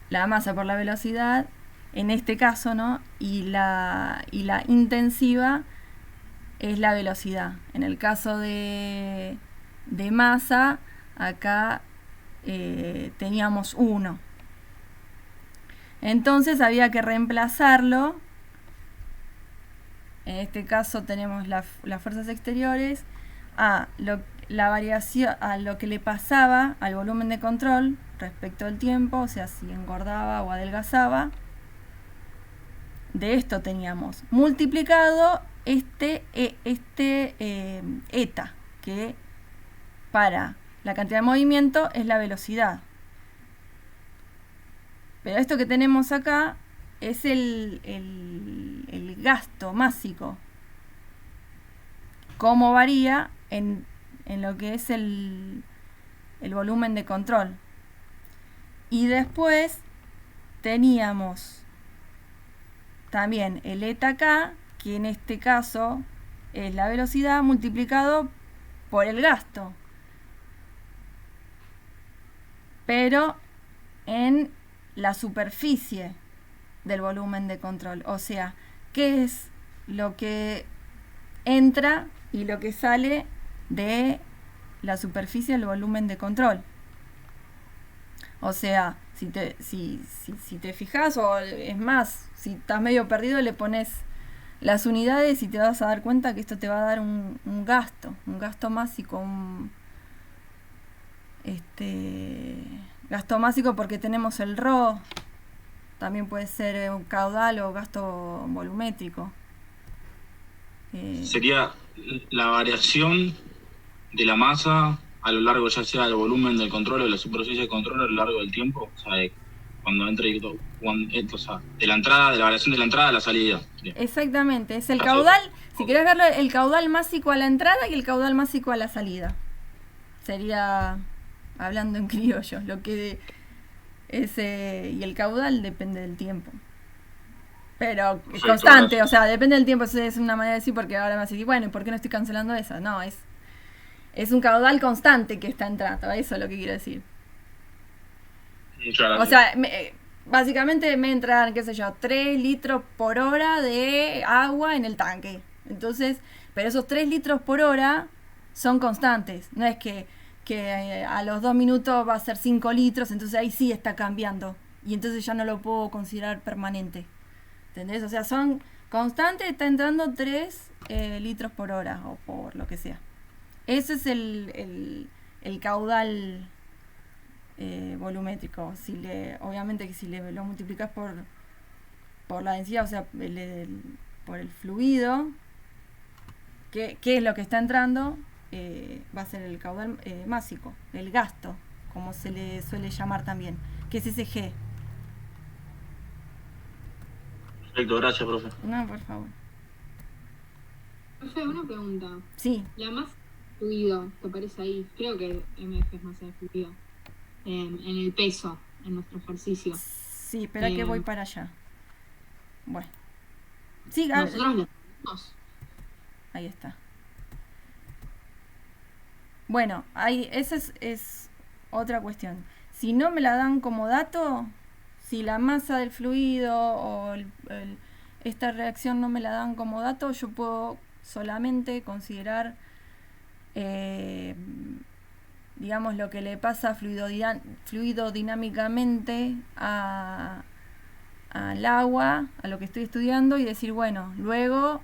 la masa por la velocidad, en este caso, ¿no? Y la intensiva es la velocidad. En el caso de masa, acá teníamos 1. Entonces había que reemplazarlo. En este caso tenemos las fuerzas exteriores a la variación, a lo que le pasaba al volumen de control respecto al tiempo, o sea, si engordaba o adelgazaba. De esto teníamos multiplicado eta, que para la cantidad de movimiento es la velocidad. Pero esto que tenemos acá es el gasto másico. Cómo varía en lo que es el volumen de control. Y después teníamos también el eta acá, que en este caso es la velocidad multiplicado por el gasto. Pero en la superficie del volumen de control. O sea, ¿qué es lo que entra y lo que sale de la superficie del volumen de control? O sea, si te fijas, o es más, si estás medio perdido, le pones las unidades y te vas a dar cuenta que esto te va a dar un gasto másico, gasto másico, porque tenemos el ρ, también puede ser un caudal o gasto volumétrico. Sería la variación de la masa a lo largo, ya sea del volumen del control o de la superficie de control a lo largo del tiempo, o sea, cuando entre, o sea, de la variación de la entrada a la salida. ¿Sí? Exactamente, es el caudal, si querés verlo, el caudal másico a la entrada y el caudal másico a la salida. Sería, hablando en criollo, lo que es, y el caudal depende del tiempo. Pero es constante, o sea, depende del tiempo, eso es una manera de decir, porque ahora me vas a decir, bueno, ¿y por qué no estoy cancelando esa? No, es un caudal constante que está entrando, eso es lo que quiero decir. O sea, básicamente me entran, qué sé yo, 3 litros por hora de agua en el tanque. Entonces, pero esos 3 litros por hora son constantes. No es que a los 2 minutos va a ser 5 litros, entonces ahí sí está cambiando. Y entonces ya no lo puedo considerar permanente. ¿Entendés? O sea, son constantes, está entrando 3 litros por hora o por lo que sea. Ese es el caudal volumétrico. Obviamente que si lo multiplicas por la densidad, o sea, por el fluido, que es lo que está entrando, va a ser el caudal másico, el gasto, como se le suele llamar también, que es ese G. Perfecto, gracias, profe. No, por favor. Profe, una pregunta. Sí. La masa de fluido que aparece ahí, creo que MF es masa de fluido, en el peso, en nuestro ejercicio. Sí, espera que voy para allá. Bueno. Sí, Nosotros lo tenemos. ahí está. Bueno, esa es otra cuestión. Si no me la dan como dato, si la masa del fluido o esta reacción no me la dan como dato, yo puedo solamente considerar, digamos, lo que le pasa fluidodinámicamente al agua, a lo que estoy estudiando, y decir, bueno, luego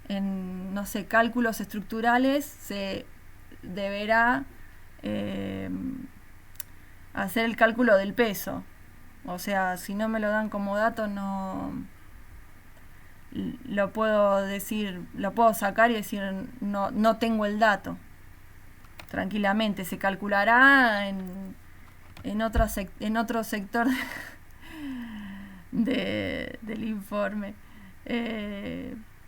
en, no sé, cálculos estructurales se deberá hacer el cálculo del peso. O sea, si no me lo dan como dato, no lo puedo decir, lo puedo sacar y decir no tengo el dato. Tranquilamente se calculará en otro sector del informe.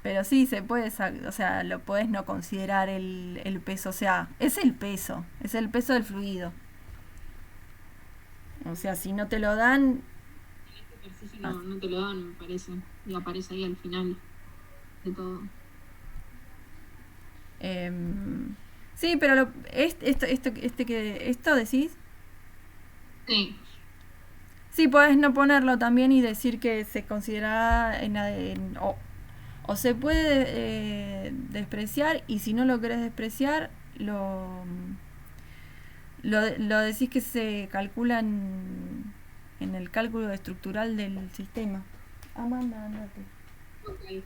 Pero sí, se puede, o sea, lo podés no considerar el peso, o sea, es el peso del fluido. O sea, si no te lo dan... En este ejercicio no te lo dan, me parece. Y aparece ahí al final de todo. Sí, pero esto decís. Sí. Sí, podés no ponerlo también y decir que se considera o se puede despreciar, y si no lo querés despreciar, lo decís que se calcula en el cálculo estructural del sistema. Amanda, andate. Ok.